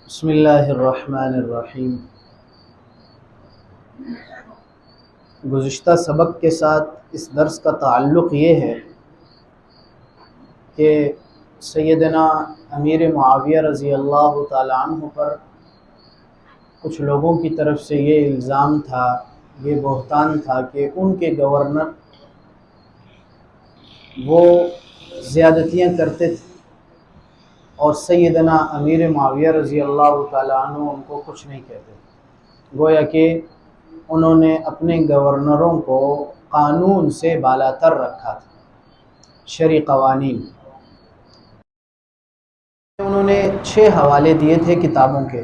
بسم اللہ الرحمن الرحیم۔ گزشتہ سبق کے ساتھ اس درس کا تعلق یہ ہے کہ سیدنا امیر معاویہ رضی اللہ تعالیٰ عنہ پر کچھ لوگوں کی طرف سے یہ الزام تھا، یہ بہتان تھا کہ ان کے گورنر وہ زیادتیاں کرتے تھے اور سیدنا امیر معاویہ رضی اللہ تعالیٰ عنہ ان کو کچھ نہیں کہتے، گویا کہ انہوں نے اپنے گورنروں کو قانون سے بالاتر رکھا تھا، شرعی قوانین۔ انہوں نے 6 حوالے دیے تھے کتابوں کے،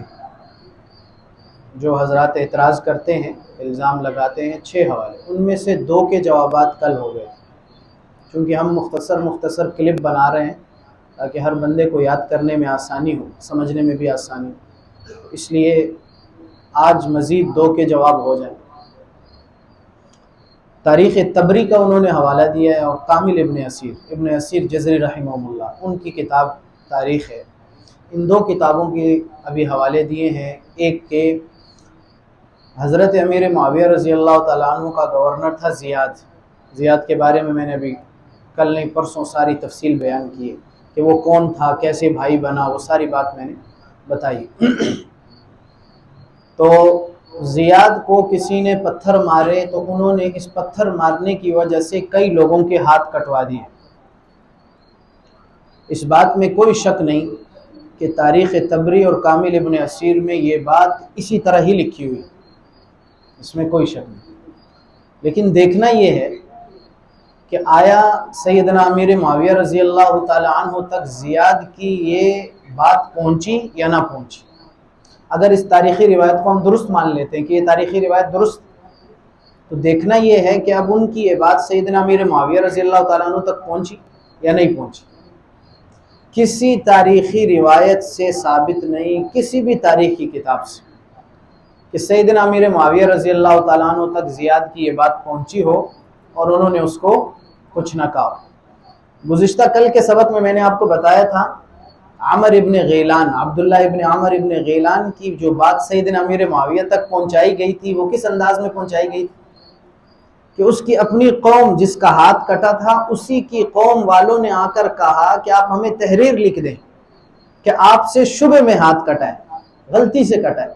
جو حضرات اعتراض کرتے ہیں، الزام لگاتے ہیں، 6 حوالے، ان میں سے 2 کے جوابات کل ہو گئے، چونکہ ہم مختصر کلپ بنا رہے ہیں تاکہ ہر بندے کو یاد کرنے میں آسانی ہو، سمجھنے میں بھی آسانی ہو، اس لیے آج مزید 2 کے جواب ہو جائیں۔ تاریخ تبری کا انہوں نے حوالہ دیا ہے اور کامل ابن اسیر جزری رحمہ اللہ، ان کی کتاب تاریخ ہے۔ ان 2 کتابوں کے ابھی حوالے دیے ہیں۔ ایک کہ حضرت امیر معاویہ رضی اللہ تعالیٰ عنہ کا گورنر تھا زیاد کے بارے میں میں نے ابھی کل نہیں پرسوں ساری تفصیل بیان کی ہے کہ وہ کون تھا، کیسے بھائی بنا، وہ ساری بات میں نے بتائی۔ تو زیاد کو کسی نے پتھر مارے تو انہوں نے اس پتھر مارنے کی وجہ سے کئی لوگوں کے ہاتھ کٹوا دیے۔ اس بات میں کوئی شک نہیں کہ تاریخ تبری اور کامل ابن اسیر میں یہ بات اسی طرح ہی لکھی ہوئی، اس میں کوئی شک نہیں۔ لیکن دیکھنا یہ ہے کہ آیا سیدنا امیر معاویہ رضی اللہ تعالی عنہ تک زیاد کی یہ بات پہنچی یا نہ پہنچی۔ اگر اس تاریخی روایت کو ہم درست مان لیتے ہیں کہ یہ تاریخی روایت درست، تو دیکھنا یہ ہے کہ اب ان کی یہ بات سیدنا امیر معاویہ رضی اللہ تعالیٰ عنہ تک پہنچی یا نہیں پہنچی۔ کسی تاریخی روایت سے ثابت نہیں، کسی بھی تاریخی کتاب سے، کہ سیدنا امیر معاویہ رضی اللہ تعالیٰ عنہ تک زیاد کی یہ بات پہنچی ہو اور انہوں نے اس کو کچھ نہ کہا۔ گزشتہ کل کے سبق میں نے آپ کو بتایا تھا عبداللہ ابن عمر ابن غیلان کی جو بات سیدنا امیر معاویہ تک پہنچائی گئی تھی، وہ کس انداز میں پہنچائی گئی تھی کہ اس کی اپنی قوم جس کا ہاتھ کٹا تھا، اسی کی قوم والوں نے آ کر کہا کہ آپ ہمیں تحریر لکھ دیں کہ آپ سے شبہ میں ہاتھ کٹا ہے، غلطی سے کٹا ہے۔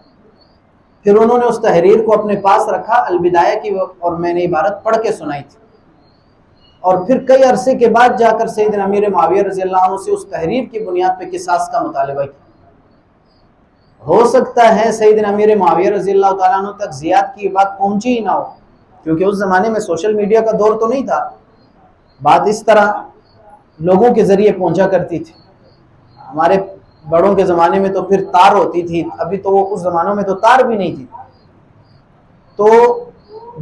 پھر انہوں نے اس تحریر کو اپنے پاس رکھا، البدایہ کی، اور میں نے عبارت پڑھ کے سنائی تھی، اور پھر کئی عرصے کے بعد جا کر سیدنا امیر معاویہ رضی اللہ عنہ سے اس تحریر کی بنیاد پہ قصاص کا مطالبہ کیا۔ ہو سکتا ہے سیدنا امیر معاویہ رضی اللہ تعالیٰ عنہ تک زیاد کی بات پہنچی ہی نہ ہو، کیونکہ اس زمانے میں سوشل میڈیا کا دور تو نہیں تھا، بات اس طرح لوگوں کے ذریعے پہنچا کرتی تھی۔ ہمارے بڑوں کے زمانے میں تو پھر تار ہوتی تھی، ابھی تو وہ اس زمانوں میں تو تار بھی نہیں تھی۔ تو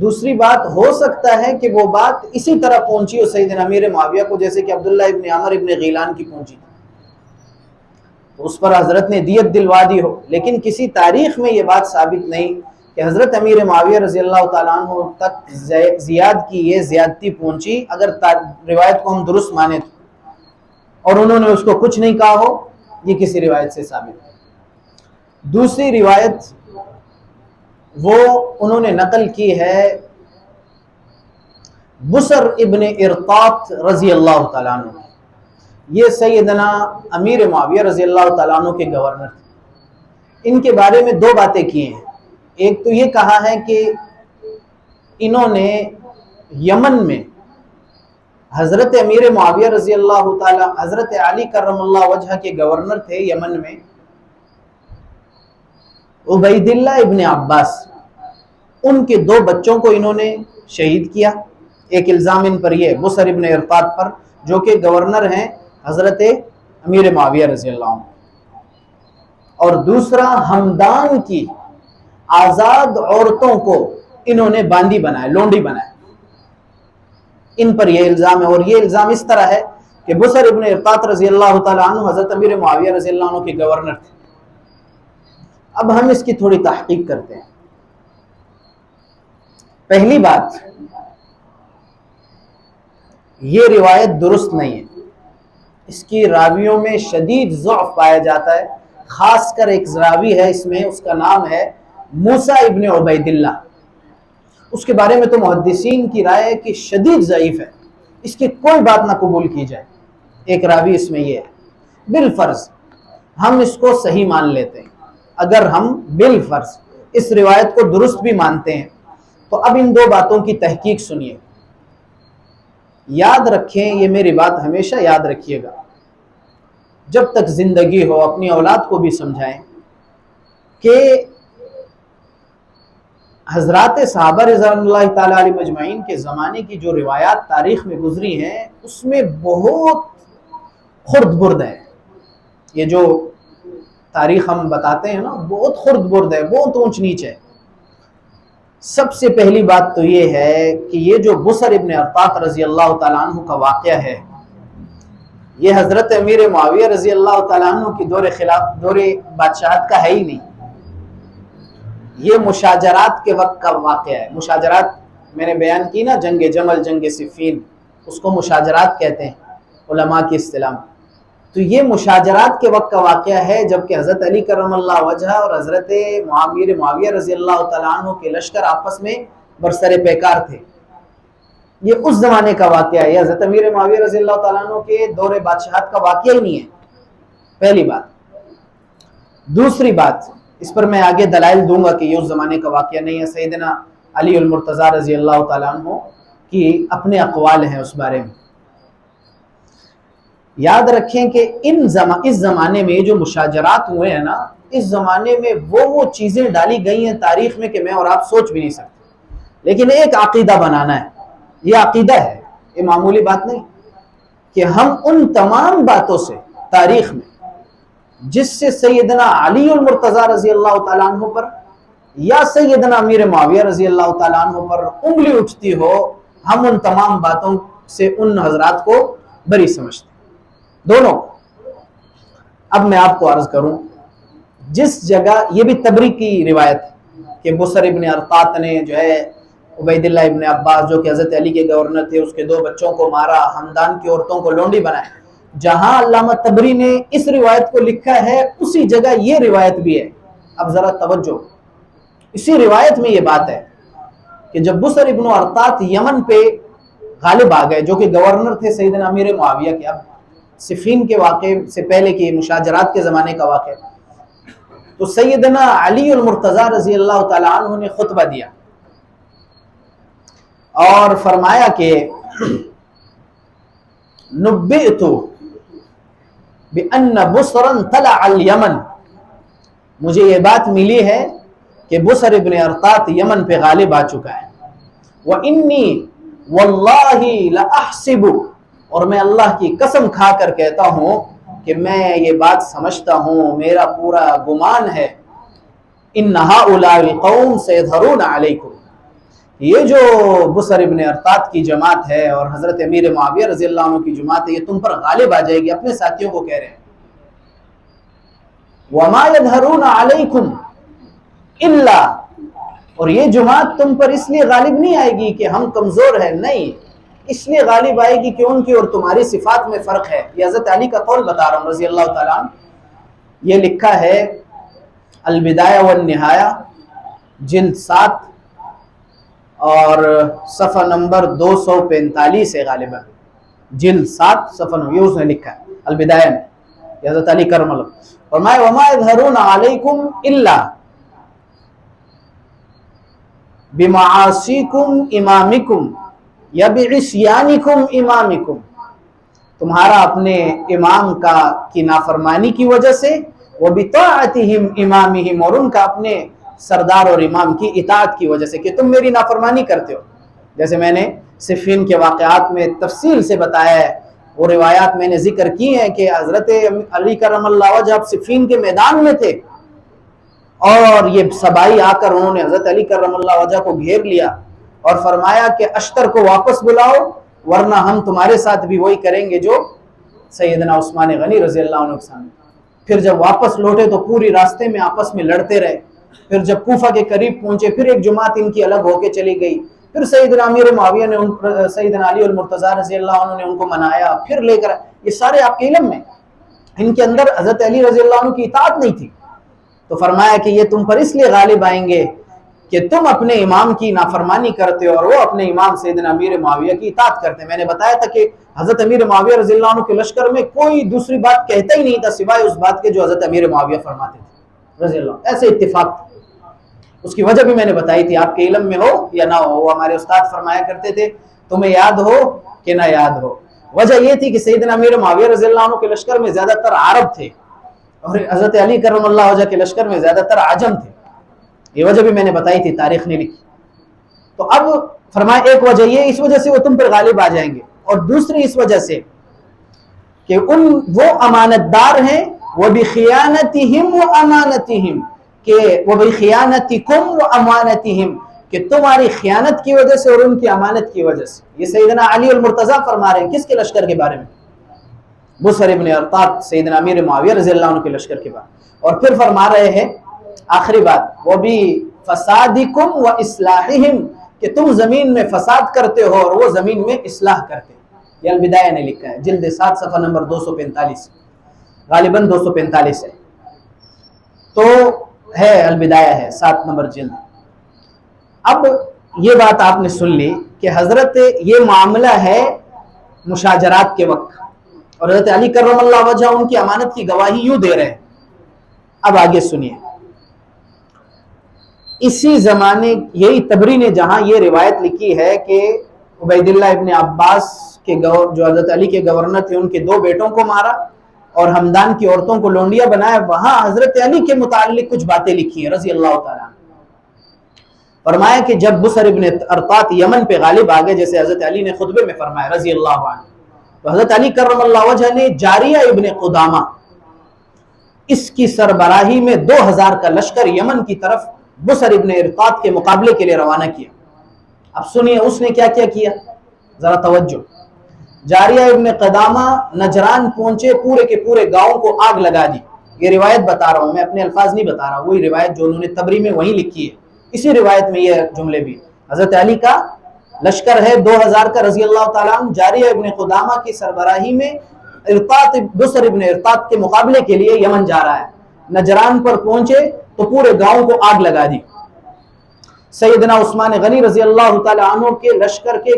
دوسری بات، ہو سکتا ہے کہ وہ بات اسی طرح پہنچی ہو سیدنا امیر معاویہ کو جیسے کہ عبداللہ ابن عمر ابن غیلان کی پہنچی، تو اس پر حضرت نے دیت دلوا دی ہو، لیکن کسی تاریخ میں یہ بات ثابت نہیں کہ حضرت امیر معاویہ رضی اللہ تعالیٰ عنہ تک زیاد کی یہ زیادتی پہنچی، اگر روایت کو ہم درست مانیں تو، اور انہوں نے اس کو کچھ نہیں کہا ہو، یہ کسی روایت سے ثابت ہے۔ دوسری روایت وہ انہوں نے نقل کی ہے بسر ابن ارطاط رضی اللہ تعالیٰ عنہ، یہ سیدنا امیر معاویہ رضی اللہ تعالیٰ عنہ کے گورنر تھے۔ ان کے بارے میں 2 باتیں کی ہیں۔ ایک تو یہ کہا ہے کہ انہوں نے یمن میں حضرت امیر معاویہ رضی اللہ تعالیٰ، حضرت علی کرم اللہ وجہ کے گورنر تھے یمن میں، عبید اللہ ابن عباس، ان کے 2 بچوں کو انہوں نے شہید کیا۔ ایک الزام ان پر یہ بسر ابن ارطاط پر، جو کہ گورنر ہیں حضرت امیر معاویہ رضی اللہ عنہ، اور دوسرا ہمدان کی آزاد عورتوں کو انہوں نے باندی بنایا، لونڈی بنایا، ان پر یہ الزام ہے۔ اور یہ الزام اس طرح ہے کہ بسر ابن ارطاط رضی اللہ تعالیٰ عنہ حضرت امیر معاویہ رضی اللہ عنہ کے گورنر تھے۔ اب ہم اس کی تھوڑی تحقیق کرتے ہیں۔ پہلی بات، یہ روایت درست نہیں ہے، اس کی راویوں میں شدید ضعف پایا جاتا ہے، خاص کر ایک راوی ہے اس میں، اس کا نام ہے موسیٰ ابن عبید اللہ، اس کے بارے میں تو محدثین کی رائے ہے کہ شدید ضعیف ہے، اس کی کوئی بات نہ قبول کی جائے۔ ایک راوی اس میں یہ ہے، بالفرض ہم اس کو صحیح مان لیتے ہیں، اگر ہم بالفرض اس روایت کو درست بھی مانتے ہیں تو اب ان دو باتوں کی تحقیق سنیے۔ یاد رکھیں، یہ میری بات ہمیشہ یاد رکھیے گا، جب تک زندگی ہو اپنی اولاد کو بھی سمجھائیں کہ حضرات صحابہ رضوان اللہ تعالی علیہ مجمعین کے زمانے کی جو روایات تاریخ میں گزری ہیں اس میں بہت خرد برد ہے۔ یہ جو تاریخ ہم بتاتے ہیں نا، بہت خرد برد ہے، بہت اونچ نیچ ہے۔ سب سے پہلی بات تو یہ ہے کہ یہ جو بصر ابن ارطاط رضی اللہ تعالیٰ عنہ کا واقعہ ہے، یہ حضرت امیر معاویہ رضی اللہ تعالیٰ عنہ کی دور بادشاہت کا ہے ہی نہیں، یہ مشاجرات کے وقت کا واقعہ ہے۔ مشاجرات میں نے بیان کی نا، جنگ جمل، جنگ صفین، اس کو مشاجرات کہتے ہیں علماء کی اصطلاح میں۔ تو یہ مشاجرات کے وقت کا واقعہ ہے، جبکہ حضرت علی کرم اللہ وجہ اور حضرت امیر معاویہ رضی اللہ تعالیٰ عنہ کے لشکر آپس میں برسر پیکار تھے۔ یہ اس زمانے کا واقعہ ہے، یہ حضرت امیر معاویہ رضی اللہ تعالیٰ عنہ کے دور بادشاہت کا واقعہ ہی نہیں ہے، پہلی بات۔ دوسری بات، اس پر میں آگے دلائل دوں گا کہ یہ اس زمانے کا واقعہ نہیں ہے، سیدنا علی المرتضیٰ رضی اللہ تعالیٰ عنہ کی اپنے اقوال ہیں اس بارے میں۔ یاد رکھیں کہ اس زمانے میں جو مشاجرات ہوئے ہیں نا، اس زمانے میں وہ چیزیں ڈالی گئی ہیں تاریخ میں کہ میں اور آپ سوچ بھی نہیں سکتے، لیکن ایک عقیدہ بنانا ہے، یہ عقیدہ ہے، یہ معمولی بات نہیں، کہ ہم ان تمام باتوں سے تاریخ میں جس سے سیدنا علی المرتضیٰ رضی اللہ تعالیٰ عنہ پر یا سیدنا امیر معاویہ رضی اللہ تعالیٰ عنہ پر انگلی اٹھتی ہو، ہم ان تمام باتوں سے ان حضرات کو بری سمجھتے ہیں، دونوں۔ اب میں آپ کو عرض کروں، جس جگہ، یہ بھی تبری کی روایت ہے کہ بصر ابن ارطاط نے جو ہے عبید اللہ ابن عباس جو کہ حضرت علی کے گورنر تھے، اس کے 2 بچوں کو مارا، ہمدان کی عورتوں کو لونڈی بنایا۔ جہاں علامہ تبری نے اس روایت کو لکھا ہے اسی جگہ یہ روایت بھی ہے۔ اب ذرا توجہ، اسی روایت میں یہ بات ہے کہ جب بصر ابن ارطاط یمن پہ غالب آ گئے، جو کہ گورنر تھے سیدنا امیر معاویہ کے، اب صفین کے واقعے سے پہلے کی مشاجرات کے زمانے کا واقعہ، تو سیدنا علی المرتضیٰ رضی اللہ تعالیٰ عنہ نے خطبہ دیا اور فرمایا کہ نبئت بأن بصرا طلع الیمن، مجھے یہ بات ملی ہے کہ بصر ابن ارطاط یمن پہ غالب آ چکا ہے۔ وَإِنِّي وَاللَّهِ لَأَحْسِبُ، اور میں اللہ کی قسم کھا کر کہتا ہوں کہ میں یہ بات سمجھتا ہوں، میرا پورا گمان ہے، إِنَّ هَؤُلَاءِ الْقَوْمَ سَيَظْهَرُونَ عَلَيْكُمْ، یہ جو بصر ابن ارطاط کی جماعت ہے اور حضرت امیر معاویہ رضی اللہ عنہ کی جماعت ہے، یہ تم پر غالب آ جائے گی۔ اپنے ساتھیوں کو کہہ رہے ہیں، وَمَا يَظْهَرُونَ عَلَيْكُمْ إِلَّا، اور یہ جماعت تم پر اس لیے غالب نہیں آئے گی کہ ہم کمزور ہیں، نہیں، اس لیے غالب آئے گی کہ ان کی اور تمہاری صفات میں فرق ہے۔ یہ حضرت علی کا قول بتا رہا ہوں رضی اللہ تعالیٰ عنہ، یہ لکھا ہے البدایہ والنہایہ جلد 7 اور صفحہ نمبر 245 ہے غالباً، جلد 7 صفحہ نمبر، یہ اس نے لکھا ہے البدایہ میں، یہ حضرت علی کرم اللہ فرمائے وَمَا يَظْهَرُونَ عَلَيْكُمْ إِلَّا بِمَعَاصِيكُمْ إِمَامِكُمْ یا بِعِصْيَانِكُمْ إِمَامِكُمْ، تمہارا اپنے امام کی نافرمانی کی وجہ سے، وَبِطَاعَتِهِمْ إِمَامِهِمْ، اور ان کا اپنے سردار اور امام کی اطاعت کی وجہ سے کہ تم میری نافرمانی کرتے ہو۔ جیسے میں نے صفین کے واقعات میں تفصیل سے بتایا ہے، وہ روایات میں نے ذکر کی ہیں کہ حضرت علی کرم اللہ وجہ جب صفین کے میدان میں تھے اور یہ سبائی آ کر انہوں نے حضرت علی کرم اللہ وجہ کو گھیر لیا اور فرمایا کہ اشتر کو واپس بلاؤ ورنہ ہم تمہارے ساتھ بھی وہی کریں گے جو سیدنا عثمان غنی رضی اللہ عنہ کے سامنے۔ پھر جب واپس لوٹے تو پوری راستے میں آپس میں لڑتے رہے، پھر جب کوفہ کے قریب پہنچے پھر ایک جماعت ان کی الگ ہو کے چلی گئی، پھر سیدنا امیر معاویہ نے سیدنا علی المرتضیٰ رضی اللہ عنہ نے ان کو منایا، پھر لے کر، یہ سارے آپ کے علم میں، ان کے اندر حضرت علی رضی اللہ عنہ کی اطاعت نہیں تھی، تو فرمایا کہ یہ تم پر اس لیے غالب آئیں گے کہ تم اپنے امام کی نافرمانی کرتے ہو اور وہ اپنے امام سیدنا امیر معاویہ کی اطاعت کرتے ہیں۔ میں نے بتایا تھا کہ حضرت امیر معاویہ رضی اللہ عنہ کے لشکر میں کوئی دوسری بات کہتا ہی نہیں تھا سوائے اس بات کے جو حضرت امیر معاویہ فرماتے تھے رضی اللہ عنہ، ایسے اتفاق تھا۔ اس کی وجہ بھی میں نے بتائی تھی، آپ کے علم میں ہو یا نہ ہو، وہ ہمارے استاد فرمایا کرتے تھے تمہیں یاد ہو کہ نہ یاد ہو۔ وجہ یہ تھی کہ سیدنا امیر معاویہ رضی اللہ عنہ کے لشکر میں زیادہ تر عرب تھے اور حضرت علی کرم اللہ وجہ کے لشکر میں زیادہ تر عجم تھے، یہ وجہ بھی میں نے بتائی تھی، تاریخ نے لکھی۔ تو اب فرمایا ایک وجہ یہ، اس وجہ سے وہ تم پر غالب آ جائیں گے، اور دوسری اس وجہ سے کہ وہ امانت دار ہیں، وَبِخِيَانَتِهِمْ وَأَمَانَتِهِمْ، کہ وَبِخِيَانَتِكُمْ وَأَمَانَتِهِمْ، کہ تمہاری خیانت کی وجہ سے اور ان کی امانت کی وجہ سے۔ یہ سیدنا علی المرتضیٰ فرما رہے ہیں، کس کے لشکر کے بارے میں؟ بصر ابن ارطاط، سیدنا امیر معاویہ رضی اللہ عنہ کے لشکر کے بارے میں۔ اور پھر فرما رہے ہیں آخری بات، وَبِفَسَادِكُمْ وَإِصْلَاحِهِمْ، کہ تم زمین میں فساد کرتے ہو اور وہ زمین میں اصلاح کرتے ہیں۔ یہ البدایہ نے لکھا ہے، جلد 7 صفحہ نمبر 245، غالباً 245 ہے، تو ہے البدایہ ہے 7 نمبر جلد۔ اب یہ بات آپ نے سن لی کہ حضرت یہ معاملہ ہے مشاجرات کے وقت، اور حضرت علی کرم اللہ وجہ ان کی امانت کی گواہی یوں دے رہے ہیں۔ اب آگے سنیے، اسی زمانے یہی تبری نے جہاں یہ روایت لکھی ہے کہ عبید اللہ ابن عباس کے جو حضرت علی کے گورنر تھے، ان کے 2 بیٹوں کو مارا اور ہمدان کی عورتوں کو لونڈیا بنایا، وہاں حضرت علی کے متعلق کچھ باتیں لکھی ہیں رضی اللہ تعالیٰ عنہ۔ فرمایا کہ جب بصر ابن ارطاط یمن پہ غالب آگئے، جیسے حضرت علی نے خطبے میں فرمایا رضی اللہ عنہ، تو حضرت علی کرم اللہ وجہ نے جاریہ ابن قدامہ، اس کی سربراہی میں 2000 کا لشکر یمن کی طرف بصر ابن ارطاط کے مقابلے کے لیے روانہ کیا۔ اب سنیے اس نے کیا کیا، ذرا توجہ۔ جاریہ ابن قدامہ نجران پہنچے، پورے کے پورے گاؤں کو آگ لگا دی۔ یہ روایت بتا رہا ہوں میں، اپنے الفاظ نہیں بتا رہا، وہی روایت جو انہوں نے تبری میں وہیں لکھی ہے، اسی روایت میں یہ جملے بھی۔ حضرت علی کا لشکر ہے 2000 کا رضی اللہ تعالیٰ عنہ، جاریہ ابن قدامہ کی سربراہی میں بصر ابن ارطاط کے مقابلے کے لیے یمن جا رہا ہے۔ نجران پر پہنچے تو پورے گاؤں کو آگ لگا دی۔ سیدنا عثمان غنی رضی اللہ تعالیٰ عنہ کے لشکر کے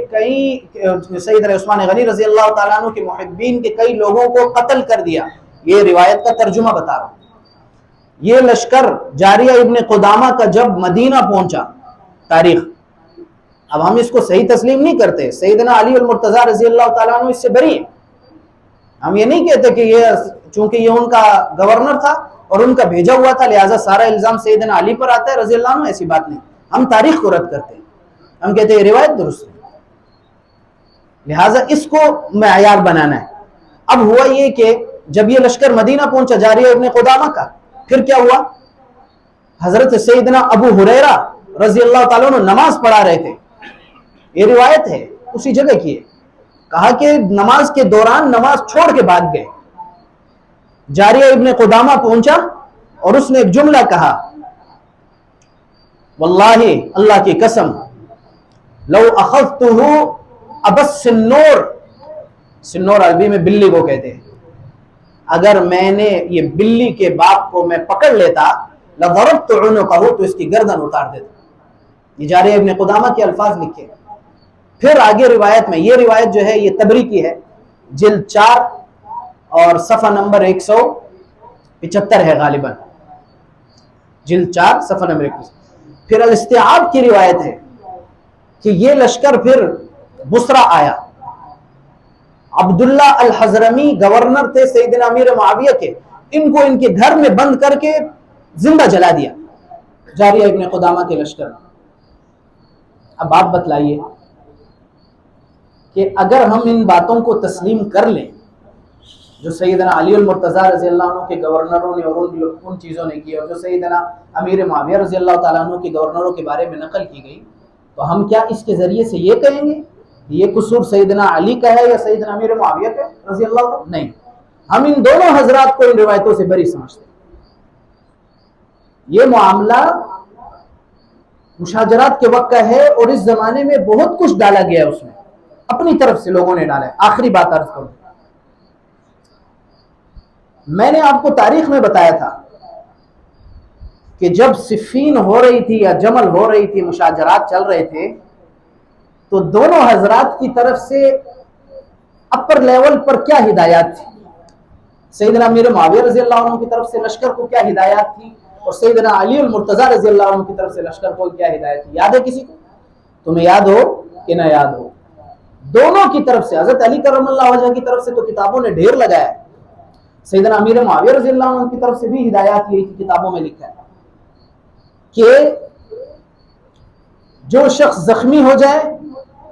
سیدنا عثمان غنی رضی اللہ تعالیٰ عنہ کے محبین کے کئی لوگوں کو قتل کر دیا۔ یہ روایت کا ترجمہ بتا رہا ہوں۔ یہ لشکر جاریہ ابن قدامہ کا جب مدینہ پہنچا، تاریخ، اب ہم اس کو صحیح تسلیم نہیں کرتے، سیدنا علی المرتضیٰ رضی اللہ تعالیٰ عنہ اس سے بری ہیں۔ ہم یہ نہیں کہتے کہ یہ چونکہ یہ ان کا گورنر تھا اور ان کا بھیجا ہوا تھا لہٰذا سارا الزام سیدنا علی پر آتا ہے رضی اللہ عنہ، ایسی بات نہیں۔ ہم تاریخ کو رد کرتے ہیں، ہم کہتے ہیں یہ روایت درست ہے، لہٰذا اس کو معیار بنانا ہے۔ اب ہوا یہ کہ جب یہ لشکر مدینہ پہنچا جاریہ ابن قدامہ کا، پھر کیا ہوا، حضرت سیدنا ابو ہریرہ رضی اللہ تعالیٰ عنہ نماز پڑھا رہے تھے، یہ روایت ہے اسی جگہ کی ہے، کہا کہ نماز کے دوران نماز چھوڑ کے بھاگ گئے۔ جاریہ ابن قدامہ پہنچا اور اس نے ایک جملہ کہا، واللہ اللہ کی قسم، لو اخذتہ ابس سنور، سنور عربی میں بلی کو کہتے ہیں، اگر میں نے یہ بلی کے باپ کو میں پکڑ لیتا لضربت عنقہ، تو اس کی گردن اتار دیتا۔ یہ جاریہ ابن قدامہ کے الفاظ لکھے۔ پھر آگے روایت میں، یہ روایت جو ہے یہ تبری کی ہے، جلد 4 اور صفحہ نمبر 175 ہے غالباً، جلد 4 صفحہ نمبر 175۔ پھر الاستیعاب کی روایت ہے کہ یہ لشکر پھر بصرہ آیا، عبداللہ الحضرمی گورنر تھے سیدنا امیر معاویہ کے، ان کو ان کے گھر میں بند کر کے زندہ جلا دیا جاریہ ابن قدامہ کے لشکر۔ اب آپ بتلائیے کہ اگر ہم ان باتوں کو تسلیم کر لیں جو سیدنا علی المرتضیٰ رضی اللہ عنہ کے گورنروں نے اور ان چیزوں نے کی، اور جو سیدنا امیر معاویہ رضی اللہ تعالیٰ عنہ کے گورنروں کے بارے میں نقل کی گئی، تو ہم کیا اس کے ذریعے سے یہ کہیں گے یہ قصور سیدنا علی کا ہے یا سیدنا امیر معاویہ کا ہے رضی اللہ عنہ؟ نہیں، ہم ان دونوں حضرات کو ان روایتوں سے بری سمجھتے ہیں۔ یہ معاملہ مشاجرات کے وقت کا ہے اور اس زمانے میں بہت کچھ ڈالا گیا ہے، اس میں اپنی طرف سے لوگوں نے ڈالا ہے۔ آخری بات عرض کروں، میں نے آپ کو تاریخ میں بتایا تھا کہ جب صفین ہو رہی تھی یا جمل ہو رہی تھی، مشاجرات چل رہے تھے، تو دونوں حضرات کی طرف سے اپر لیول پر کیا ہدایات تھی؟ سیدنا امیر معاویہ رضی اللہ عنہ کی طرف سے لشکر کو کیا ہدایات تھی، اور سیدنا علی المرتضیٰ رضی اللہ عنہ کی طرف سے لشکر کو کیا ہدایت تھی؟ یاد ہے کسی کو؟ تمہیں یاد ہو کہ نہ یاد ہو؟ دونوں کی طرف سے، حضرت علی کرم اللہ وجہ کی طرف سے تو کتابوں نے ڈھیر لگایا، سیدنا امیر معاویہ رضی اللہ عنہ کی طرف سے بھی ہدایات یہی کتابوں میں لکھا ہے کہ جو شخص زخمی ہو جائے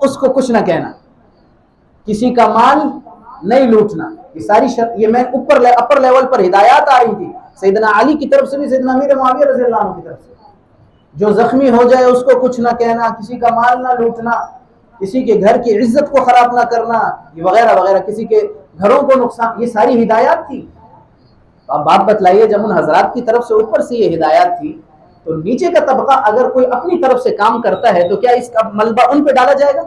اس کو کچھ نہ کہنا، کسی کا مال نہیں لوٹنا، یہ ساری یہ میں اپر لیول پر ہدایات آ رہی تھی سیدنا علی کی طرف سے بھی، سیدنا امیر معاویہ رضی اللہ عنہ کی طرف سے، جو زخمی ہو جائے اس کو کچھ نہ کہنا، کسی کا مال نہ لوٹنا، کسی کے گھر کی عزت کو خراب نہ کرنا، یہ وغیرہ وغیرہ، کسی کے گھروں کو نقصان، یہ ساری ہدایات تھی۔ اب بات بتلائیے، جب ان حضرات کی طرف سے اوپر سے یہ ہدایات تھی تو نیچے کا طبقہ اگر کوئی اپنی طرف سے کام کرتا ہے تو کیا اس کا ملبہ ان پہ ڈالا جائے گا؟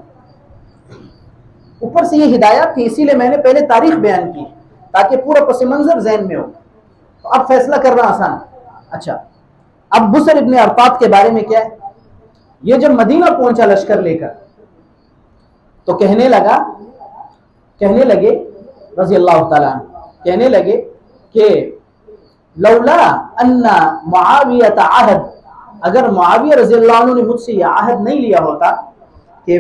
اوپر سے یہ ہدایات تھی، اسی لیے میں نے پہلے تاریخ بیان کی تاکہ پورا پس منظر ذہن میں ہو، تو اب فیصلہ کرنا آسان۔ اچھا، اب بسر ابن ارطات کے بارے میں کیا ہے؟ یہ جب مدینہ پہنچا لشکر لے کر تو کہنے لگے رضی اللہ تعالیٰ عنہ، کہنے لگے کہ لولا ان معاویہ عہد، اگر معاویہ رضی اللہ عنہ نے مجھ سے یہ عہد نہیں لیا ہوتا کہ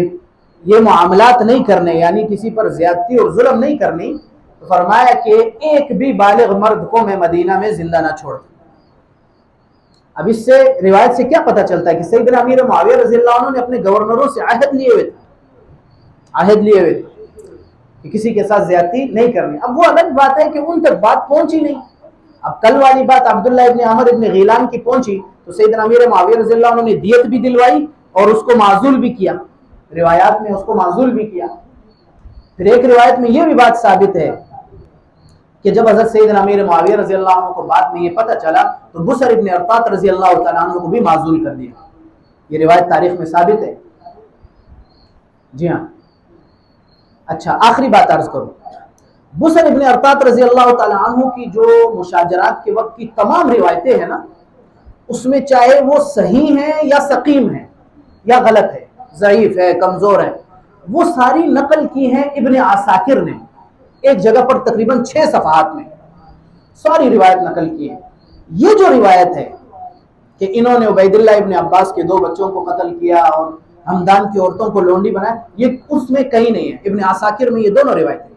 یہ معاملات نہیں کرنے، یعنی کسی پر زیادتی اور ظلم نہیں کرنی، تو فرمایا کہ ایک بھی بالغ مرد کو میں مدینہ میں زندہ نہ چھوڑتا۔ اب اس سے روایت سے کیا پتہ چلتا ہے کہ سیدنا امیر معاویہ رضی اللہ عنہ نے اپنے گورنروں سے عہد لیے ہوئے تھے کہ کسی کے ساتھ زیادتی نہیں کرنی۔ اب وہ الگ بات ہے کہ ان تک بات پہنچی نہیں۔ اب کل والی بات عبداللہ ابن عمر ابن غیلان کی پہنچی تو سیدنا امیر معاویہ رضی اللہ عنہ نے دیت بھی دلوائی اور اس کو معزول بھی کیا، روایات میں اس کو معزول بھی کیا۔ پھر ایک روایت میں یہ بھی بات ثابت ہے کہ جب حضرت سیدنا امیر معاویہ رضی اللہ عنہ کو بعد میں یہ پتہ چلا تو بسر ابن ارطات رضی اللہ تعالیٰ عنہ کو بھی معزول کر دیا، یہ روایت تاریخ میں ثابت ہے۔ جی ہاں۔ اچھا، آخری بات عرض کروں، بسر ابن ارطات رضی اللہ تعالیٰ عنہ کی جو مشاجرات کے وقت کی تمام روایتیں ہیں نا، اس میں چاہے وہ صحیح ہیں یا سقیم ہیں یا غلط ہے، ضعیف ہے، کمزور ہے، وہ ساری نقل کی ہیں ابن عساکر نے، ایک جگہ پر تقریباً 6 صفحات میں ساری روایت نقل کی ہے۔ یہ جو روایت ہے کہ انہوں نے عبید اللہ ابن عباس کے 2 بچوں کو قتل کیا اور ہمدان کی عورتوں کو لونڈی بنایا، یہ اس میں کہیں نہیں ہے، ابن عساکر میں یہ دونوں روایتیں۔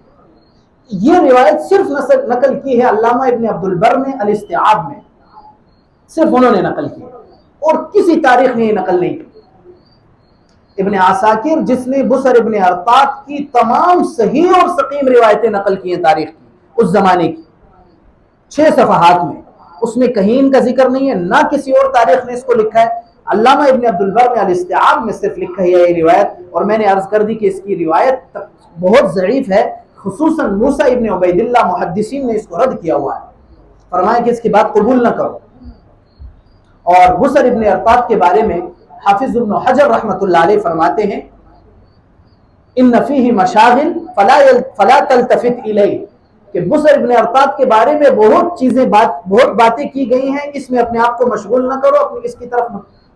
یہ روایت صرف نقل کی ہے علامہ ابن عبد البر نے الاستیعاب میں، صرف انہوں نے نقل کی اور کسی تاریخ نے یہ نقل نہیں کی۔ ابن عساکر جس نے بسر ابن ارطات کی تمام صحیح اور سقیم روایتیں نقل کی ہیں تاریخ کی، اس زمانے کی 6 صفحات میں، اس میں کہیں ان کا ذکر نہیں ہے، نہ کسی اور تاریخ نے اس کو لکھا ہے۔ علامہ ابن عبد البر نے الاستیعاب میں صرف لکھا ہے یہ روایت، اور میں نے عرض کر دی کہ اس کی روایت بہت ضعیف ہے، خصوصاً موسیٰ ابن عبید اللہ محدثین نے اس کو رد کیا ہوا ہے، فرمایا کہ اس کی بات قبول نہ کرو۔ اور بسر ابن ارطات کے بارے میں حافظ ابن حجر رحمۃ اللہ علیہ فرماتے ہیں ان فیہ مشاغل فلا تلتفت الیہ، کہ بسر ابن ارطات کے بارے میں بہت باتیں کی گئی ہیں، اس میں اپنے آپ کو مشغول نہ کرو، اپنی اس کی طرف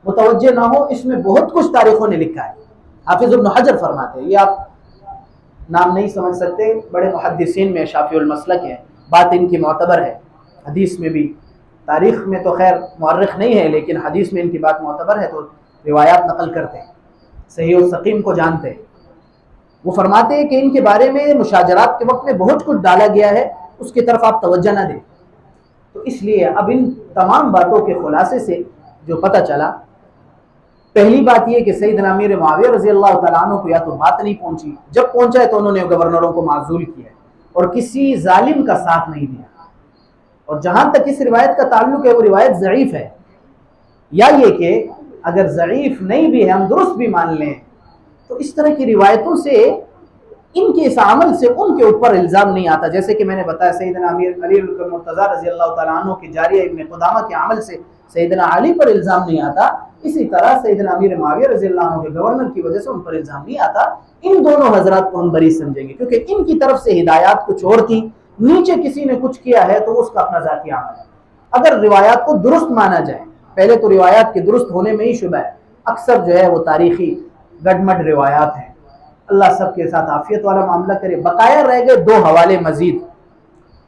متوجہ نہ ہو، اس میں بہت کچھ تاریخوں نے لکھا ہے۔ حافظ ابن حجر فرماتے ہیں، یہ آپ نام نہیں سمجھ سکتے، بڑے محدثین میں شافعی المسلک ہیں، بات ان کی معتبر ہے، حدیث میں بھی، تاریخ میں تو خیر مورخ نہیں ہے لیکن حدیث میں ان کی بات معتبر ہے، تو روایات نقل کرتے ہیں، صحیح و سقیم کو جانتے ہیں۔ وہ فرماتے ہیں کہ ان کے بارے میں مشاجرات کے وقت میں بہت کچھ ڈالا گیا ہے، اس کی طرف آپ توجہ نہ دیں۔ تو اس لیے اب ان تمام باتوں کے خلاصے سے جو پتہ چلا، پہلی بات یہ کہ سیدنا امیر معاویہ رضی اللہ تعالیٰ عنہ کو یا تو بات نہیں پہنچی، جب پہنچا ہے تو انہوں نے گورنروں کو معزول کیا اور کسی ظالم کا ساتھ نہیں دیا۔ اور جہاں تک اس روایت کا تعلق ہے وہ روایت ضعیف ہے، یا یہ کہ اگر ضعیف نہیں بھی ہے ہم درست بھی مان لیں تو اس طرح کی روایتوں سے ان کے اس عمل سے ان کے اوپر الزام نہیں آتا، جیسے کہ میں نے بتایا سیدنا امیر علی المرتضیٰ رضی اللہ تعالیٰ عنہ کی جاریہ ابن قدامہ کے عمل سے سیدنا علی پر الزام نہیں آتا، اسی طرح سیدنا امیر معاویہ رضی اللہ عنہ کے گورنر کی وجہ سے ان پر الزام نہیں آتا۔ ان دونوں حضرات کو ہم بری سمجھیں گے کیونکہ ان کی طرف سے ہدایات کچھ اور تھی، نیچے کسی نے کچھ کیا ہے تو اس کا اپنا ذاتی عمل ہے۔ اگر روایات کو درست مانا جائے، پہلے تو روایات کے درست ہونے میں ہی شبہ ہے، اکثر جو ہے وہ تاریخی گڈمڈ روایات ہیں۔ اللہ سب کے ساتھ عافیت والا معاملہ کرے۔ بقایا رہ گئے 2 حوالے مزید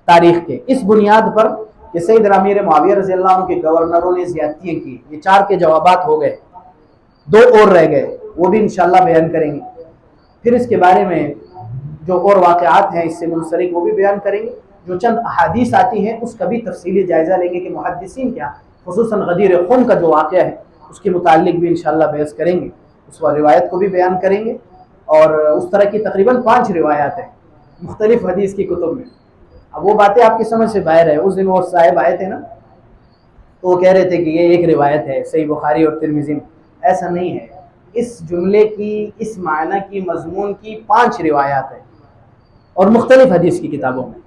تاریخ کے، اس بنیاد پر کہ سیدنا امیر معاویہ رضی اللہ عنہ کے گورنروں نے زیادتیاں کی۔ یہ 4 کے جوابات ہو گئے، 2 اور رہ گئے، وہ بھی انشاءاللہ بیان کریں گے۔ پھر اس کے بارے میں جو اور واقعات ہیں اس سے منسلک وہ بھی بیان کریں گے۔ جو چند احادیث آتی ہیں اس کا بھی تفصیلی جائزہ لیں گے کہ محدثین کیا، خصوصاً غدیر خون کا جو واقعہ ہے اس کے متعلق بھی انشاءاللہ بحث کریں گے، اس روایت کو بھی بیان کریں گے۔ اور اس طرح کی تقریباً 5 روایات ہیں مختلف حدیث کی کتب میں۔ اب وہ باتیں آپ کی سمجھ سے باہر ہے۔ اس دن وہ صاحب آئے تھے نا، تو وہ کہہ رہے تھے کہ یہ ایک روایت ہے صحیح بخاری اور ترمذی میں، ایسا نہیں ہے۔ اس جملے کی، اس معنی کی، مضمون کی 5 روایات ہیں اور مختلف حدیث کی کتابوں میں،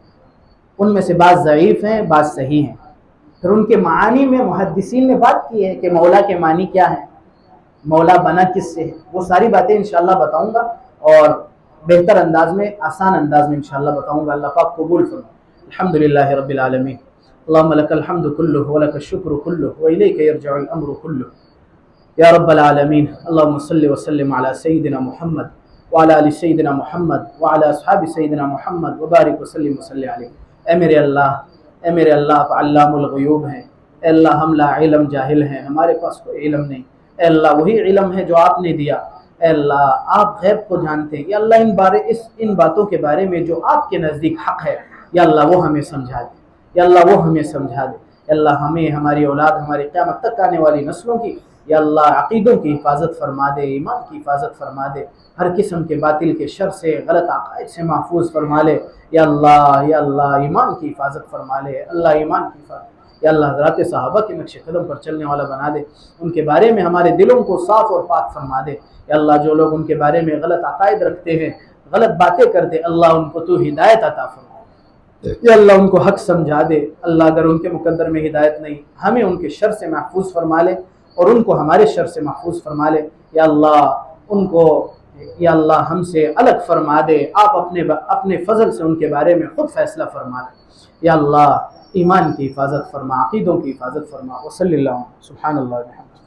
ان میں سے بعض ضعیف ہیں، بعض صحیح ہیں۔ پھر ان کے معانی میں محدثین نے بات کی ہے کہ مولا کے معنی کیا ہیں، مولا بنا کس سے ہے، وہ ساری باتیں انشاءاللہ بتاؤں گا اور بہتر انداز میں، آسان انداز میں انشاءاللہ بتاؤں گا۔ اللہ پاک قبول فرمائے۔ الحمدللہ رب العالمین، اللہم لک الحمد کلہ ولک الشکر کلہ والیک یرجع الامر کلہ، یا رب العالمین۔ اللہم صلی وسلم علی سیدنا محمد وعلی آل سیدنا محمد وعلی اصحاب سیدنا محمد وبارک وسلم وصلی علیہ۔ اے میرے اللہ، اے میرے اللہ، آپ علام الغیوب ہیں۔ اے اللہ، ہم لا علم جاہل ہیں، ہمارے پاس کوئی علم نہیں۔ اے اللہ، وہی علم ہے جو آپ نے دیا۔ اے اللہ، آپ غیب کو جانتے ہیں۔ یا اللہ، ان باتوں کے بارے میں جو آپ کے نزدیک حق ہے، یا اللہ وہ ہمیں سمجھا دے، یا اللہ وہ ہمیں سمجھا دے۔ یا اللہ، ہمیں، ہماری اولاد، ہماری قیامت تک آنے والی نسلوں کی یا اللہ عقیدوں کی حفاظت فرما دے، ایمان کی حفاظت فرما دے، ہر قسم کے باطل کے شر سے، غلط عقائد سے محفوظ فرما لے۔ یا اللہ ایمان کی حفاظت فرما لے، اللہ ایمان کی حفاظت۔ یا اللہ، حضرات صحابہ کے نقش قدم پر چلنے والا بنا دے، ان کے بارے میں ہمارے دلوں کو صاف اور پاک فرما دے۔ یا اللہ، جو لوگ ان کے بارے میں غلط عقائد رکھتے ہیں، غلط باتیں کرتے، اللہ ان کو تو ہدایت عطا فرما۔ یا اللہ، ان کو حق سمجھا دے۔ اللہ، اگر ان کے مقدر میں ہدایت نہیں، ہمیں ان کے شر سے محفوظ فرما لے اور ان کو ہمارے شر سے محفوظ فرما لے۔ یا اللہ، ان کو یا اللہ ہم سے الگ فرما دے، آپ اپنے فضل سے ان کے بارے میں خود فیصلہ فرما دے۔ یا اللہ، ایمان کی حفاظت فرما، عقیدوں کی حفاظت فرما۔ وصلی اللہ سبحان اللہ وبحمدہ۔